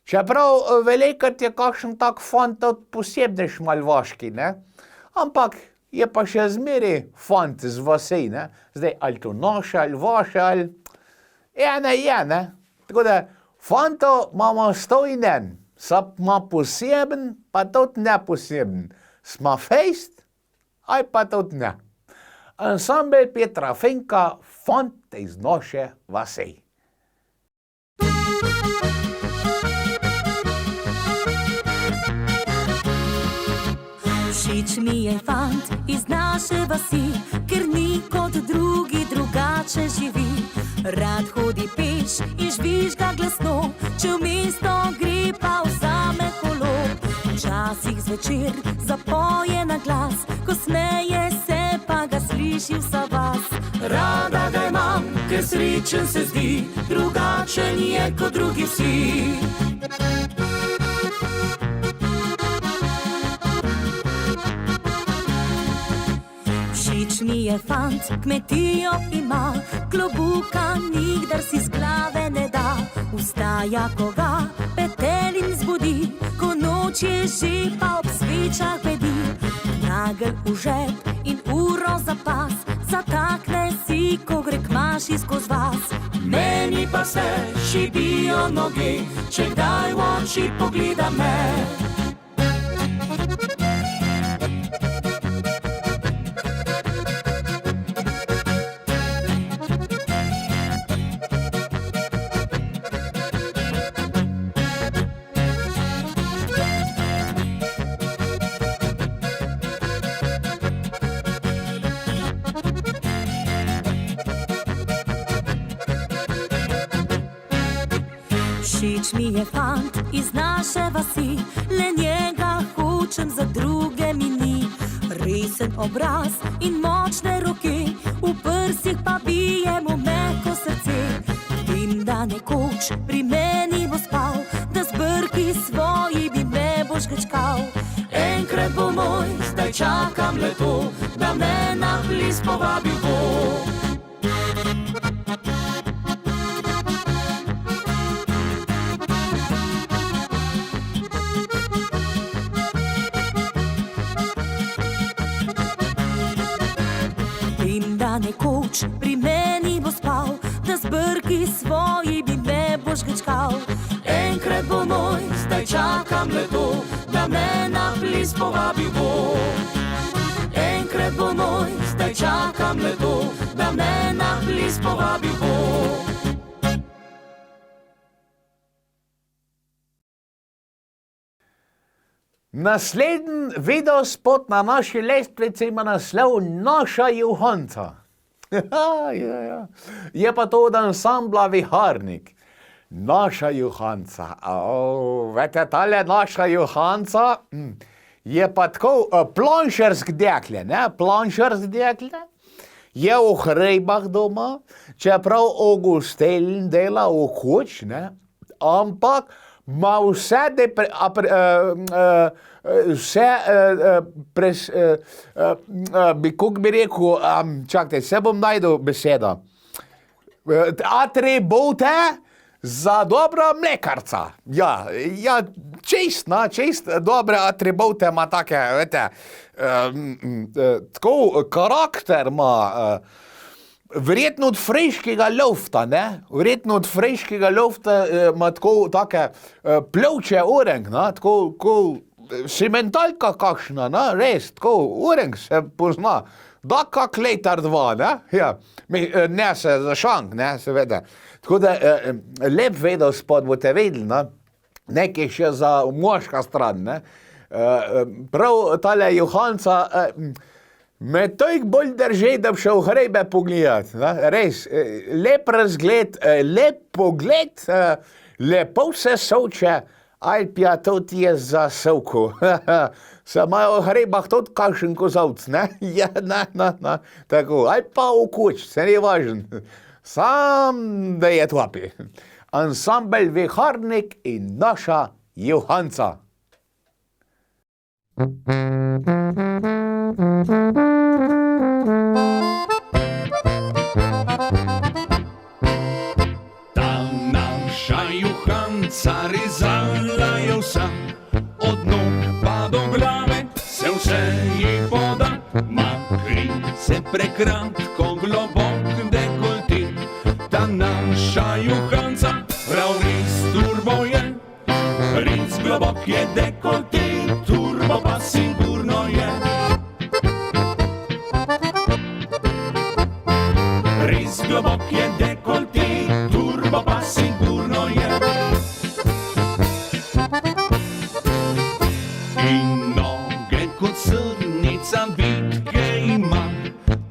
Čeprav velikrat je kakšen tak fant tudi posebnež mal vaški, ne? Ampak je pa še zmeri fant z vasi, ne? Zdaj, ali to naše, ali vaše, ali je, ne? Tako da, fanto imamo stojnen, ma poseben, pa tudi neposeben. Sma fejst, aj pa tudi ne. Ansambel Petra Finka, fant iz naše vasi. Všeč mi je fant iz naše vasi, ker ni kot drugi drugače živi. Rad hodi peš in žvižga glasno, če v mesto gre pa vzame kolo. Včasih zvečer zapoje na glas, ko smeje se pa ga sliši vsa vas. Rada ga imam, ker srečen se zdi, drugačen je kot drugi vsi. Všeč mi je fant, kmetijo ima, klobuka nikdar si z glave ne da. Vstaja, ko ga petelin zbudi, ko noč je že pa ob svečah bedi. Nagelj v žep in uro za pas, zatakne si, ko gre k maši skozi vas. Meni pa se šibijo noge, če kdaj v oči pogleda me. Všeč mi je fant iz naše vasi, le njega hočem, za druge mi ni. Resen obraz in močne roke, v prsih pa bije mu mehko srce. Vem, da nekoč pri meni bo spal, da z brki svoji bi me bo žgečkal. Enkrat bo moj, zdaj čakam le to, da me na ples povabil bo. Nekoč pri meni bo spal, da z brki svoji bi me bo žgečkal. Enkrat bo moj, zdaj čakam le to, da me na ples povabil bo. Enkrat bo moj, zdaj čakam le to, da me na ples povabil bo. Naslednji videospot na naši lestvici ima naslov Naša Johanca. Ja. Je pa to od ansambla Viharnik. Naša Johanca. Vete, tale Naša Johanca je pa tako planšersk dekle, ne? Planšersk dekle je v Hrejbah doma, čeprav Augustelin dela v kuč, ne? Ampak ma vse kako bi rekel, čakajte, se bom najdel besedo. Atribute za dobra mlekarca. Ja, čist dobre atribute ima take, vete, tako karakter ima, verjetno od frejškega lofta, ne? Verjetno od frejškega lofta ima tako take plovče orenk, ne? Tako simentalka kakšna, ne? Res, tako orenk se pozna. Da kak letar dva, ne? Ja, ne se za šank, ne, seveda. Tako da lep videospot boste videli, ne? Nekaj še za moška stran, ne? Prav tale Johanca me toliko bolj drži, da bi šel v Hrejbe pogledat. Res, lep razgled, lep pogled, lepo se soče, Alpja tudi je za sovku. Se imajo v hribah tudi kakšen kozovc, ne? Ja, ne, tako. Ali pa v kuč, se ni važen. Sam, da je tvapi. Ansambel Viharnik in naša Johanca. Ta naša Johanca rezala je vsa, od nog pa do glave se vse ji poda. Ma krice prekratko, globok dekolti, ta naša Johanca prav res turbo je. Res globok je dekolti, turbo pa sigurno je. Res globok je dekolti, turbo pa sigurno je. In noge kot srnica vitke ima,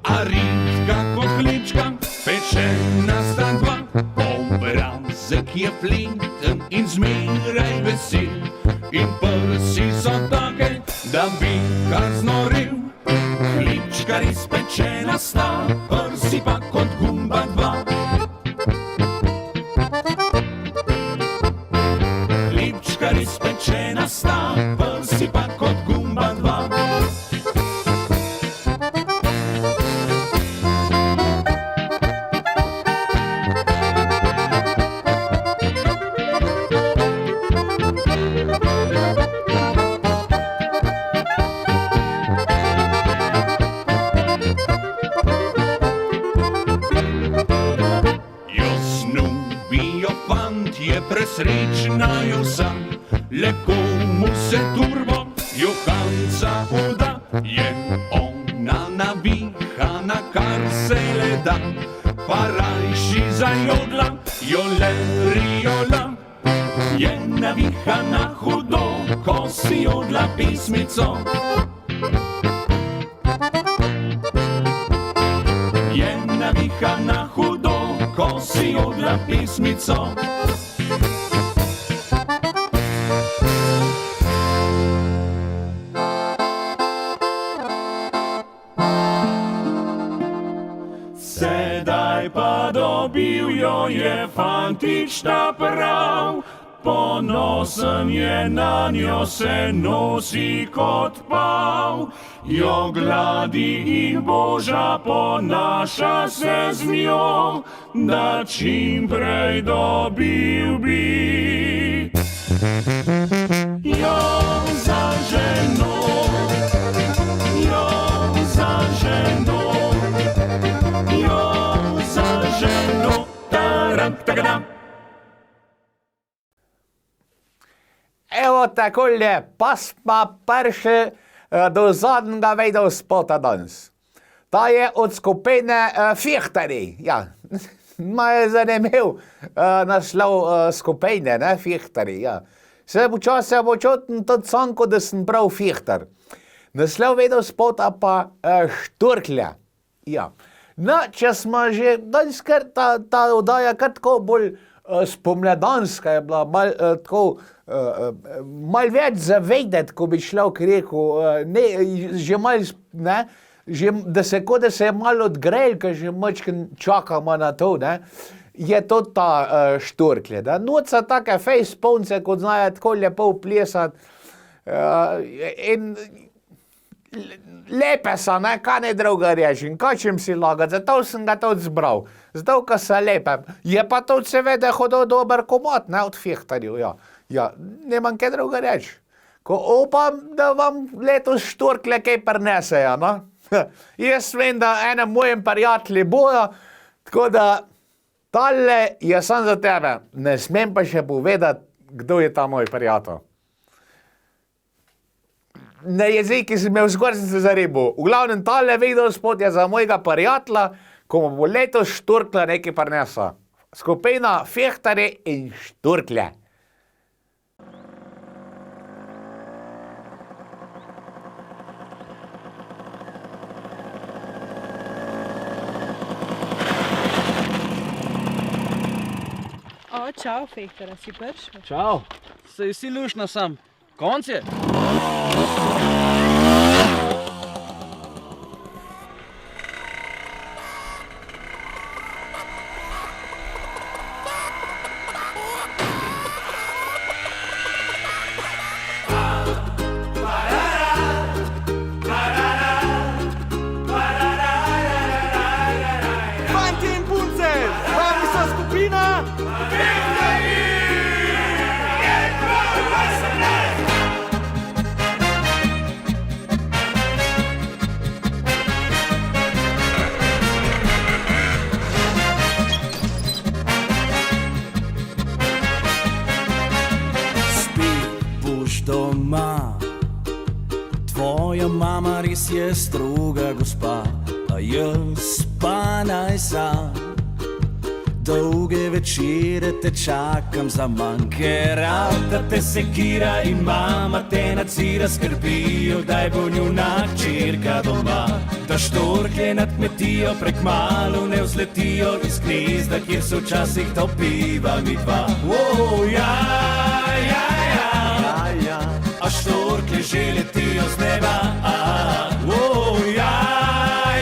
a ritka kot hlečka, pečena sta dva. Obrazek je fleten in zmeraj vesel, in prsi so take, da bi kar znorel. Hlečka res pečena sta, prsi pa kot gumba dva. Hlečka res pečena sta, prsi pa kot gumba dva. Presrečna je vsa, le komu se turbo Johanca uda. Je ona navihana, kar se le da, pa rajši zajodla, jole riola. Je navihana hudo, ko si jodla pismico. Je navihana hudo, ko si jodla pismico. Sedaj pa dobil jo je fantič ta prav, ponosen je na njo, se nosi kot pav. Jo gladi in boža ponaša se z njo, da čim prej dobil bi jo za ženo, jo za ženo, jo za ženo, taram, tagadam. Evo takole, pa smo prišli do zadnjega videospota danes. Ta je od skupine Fihtarji. Ja, ma je zanimiv naslov skupine, ne, Fihtarji, ja. Se počutim tudi sam, kot da sem prav Fihtar. Naslov videospota pa Šturklja. Ja. No, če smo že danes kar ta oddaja kar tako bolj spomladanska je bila, malo več zavedeti, ko bi človek rekel, že malo, ne, že, da se je malo odgrel, ker že mačken čakamo na to, ne, je to ta Šturklja, da noca take fejspunce, kot znajo tako lepo plesati, in lepe so, ne, kaj ne druga reči, in kaj čem si lagati, zato sem ga tudi zbral, zato, ko so lepe. Je pa tudi seveda hodil dober komot, ne, od Fihtarjev, ja. Ja, nemam kaj druga reči. Ko upam, da vam letos Šturklje kaj prinesejo, no. Jaz vem, da enem mojim prijatelji bojo, tako da tale je sam za tebe. Ne smem pa še povedati, kdo je ta moj prijatelj. Na jeziki sem imel zgornice za ribu. V glavnem tale videospot je za mojega prijatelja, ko mu bo letos Šturklja nekaj prinesla. Skupina Fihtarji in Šturklje. Čau, Fihtar, si prišel? Čau, saj si lušna sam. Konc je. Fantje in punce, z vami so skupina Spet boš doma. Tvoja mama res je stroga gospa, a jaz pa naj sam. Dolge večere te čakam za manj, ker avta te sekira in mama te nadzira, skrbijo, kdaj bo njuna hčerka doma. Da štorklje nad kmetijo prek malo ne vzletijo iz gnezda, kjer se včasih topiva mi dva. Ja, ja, ja, ja. A štorklje že letijo z neba. Ja,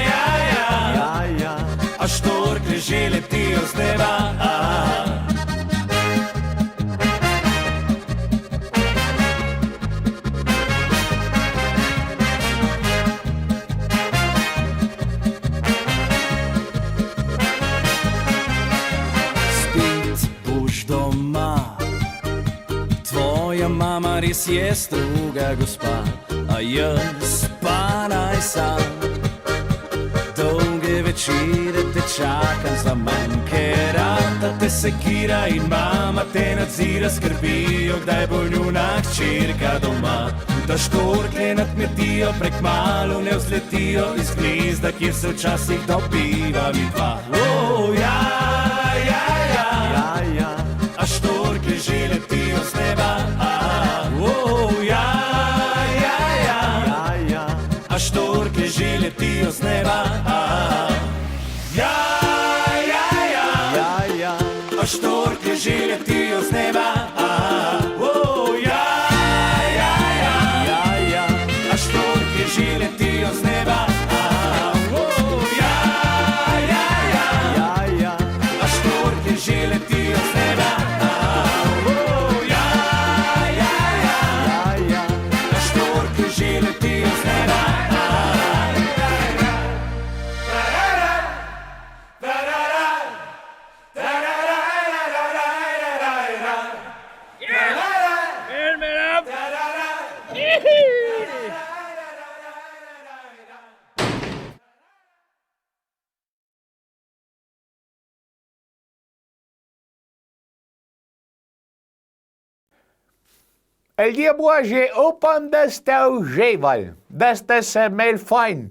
ja, ja. A štorklje že letijo z neba. Spet boš doma. Tvoja mama res je stroga gospa, a jaz pa naj sam. Dolge večere te čakam za manj, ker avta te sekira in mama te nadzira, skrbijo, kdaj bo njuna hčerka doma. Da štorklje nad kmetijo prek malo ne vzletijo iz gnezda, kjer se včasih dobiva mi dva. Ja, ja, ja. A štorklje že letijo z neba. Ja, ja, ja. A štorklje že letijo z neba. Ja, ja, ja. A štorklje že letijo z neba. Ja, ja, ja. A štorklje že letijo z neba. Ja, ja, ja. A štorklje že letijo z neba. Ja, ja, ja. A štorklje že letijo z neba. Ljudje božji, upam, da ste uživali, da ste se imeli fajn,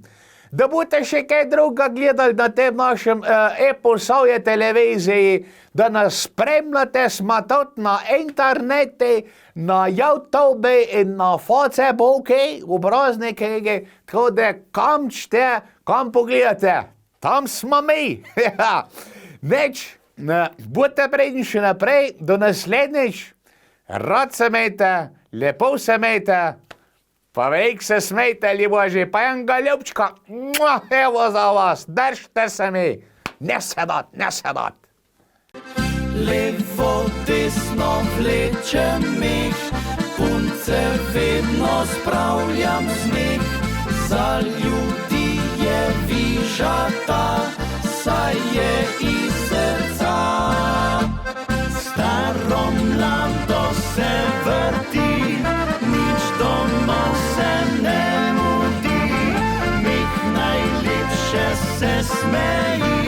da boste še kaj druga gledali na tem našem e-posavje televiziji, da nas spremljate, smo tudi na internetu, na YouTube in na Facebooku, obraznike, tako da kam čte, kam pogledate, tam smo mi. Neč, budite predni še naprej, do naslednjič. Rad se imejte, lepo se imejte, pa veliko se smejte, ljuboži, pa enega ljubčka, evo za vas, držite se mi, ne sedat, ne sedat. Levo, desno vlečem mih, punce vedno spravljam smeh. Za ljudi je vižata, saj je iz srca. Staro mlado se vrti, nič doma se ne mudi, mih najlepše se smeji.